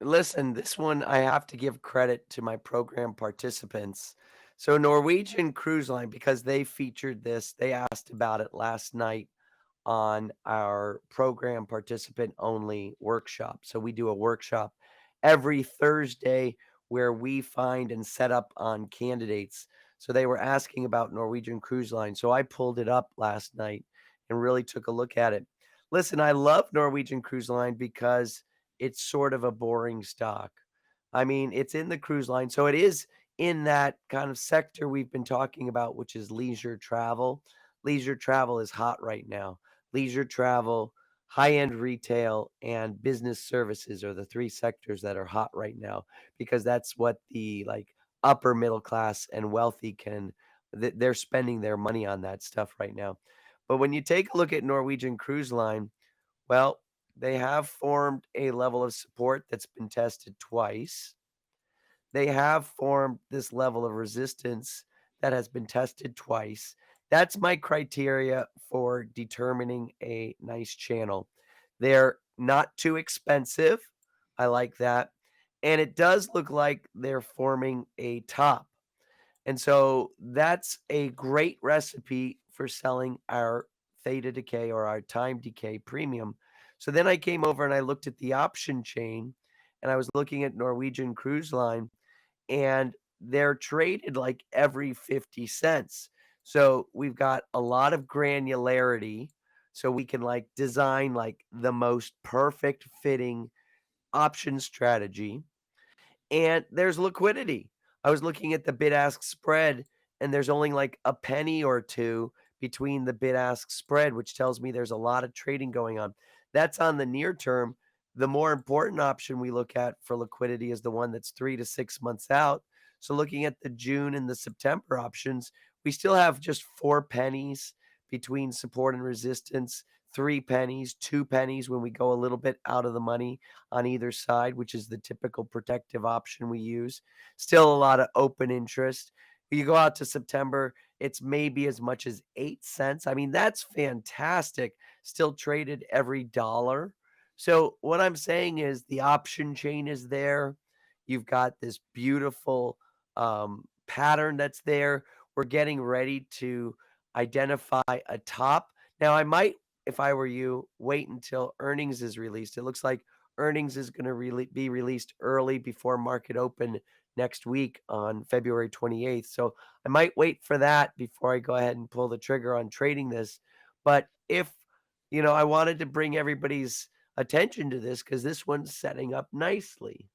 Listen, this one I have to give credit to my program participants. So Norwegian Cruise Line, because they featured this, they asked about it last night on our program participant only workshop. So we do a workshop every Thursday where we find and set up on candidates. So they were asking about Norwegian Cruise Line. So I pulled it up last night and really took a look at it. Listen, I love Norwegian Cruise Line because it's sort of a boring stock. I mean, it's in the cruise line. So it is in that kind of sector we've been talking about, which is leisure travel. Leisure travel is hot right now. Leisure travel, high-end retail, and business services are the 3 sectors that are hot right now because that's what the, like, upper middle class and wealthy can they're spending their money on that stuff right now. But when you take a look at Norwegian Cruise Line, well, they have formed a level of support that's been tested twice. They have formed this level of resistance that has been tested twice. That's my criteria for determining a nice channel. They're not too expensive. I like that. And it does look like they're forming a top. And so that's a great recipe for selling our theta decay or our time decay premium. So then I came over and I looked at the option chain and I was looking at Norwegian Cruise Line and they're traded like every 50 cents. So we've got a lot of granularity so we can like design like the most perfect fitting option strategy and there's liquidity. I was looking at the bid ask spread and there's only like a penny or 2 between the bid ask spread, which tells me there's a lot of trading going on. That's on the near term. The more important option we look at for liquidity is the one that's 3 to 6 months out. So looking at the June and the September options, we still have just 4 pennies between support and resistance, 3 pennies, 2 pennies when we go a little bit out of the money on either side, which is the typical protective option we use. Still a lot of open interest. You go out to September, it's maybe as much as 8 cents. I mean, that's fantastic. Still traded every dollar. So what I'm saying is the option chain is there. You've got this beautiful pattern that's there. We're getting ready to identify a top. Now, I might, if I were you, wait until earnings is released. It looks like earnings is going to be released early before market open next week on February 28th. So I might wait for that before I go ahead and pull the trigger on trading this. But if, I wanted to bring everybody's attention to this because this one's setting up nicely.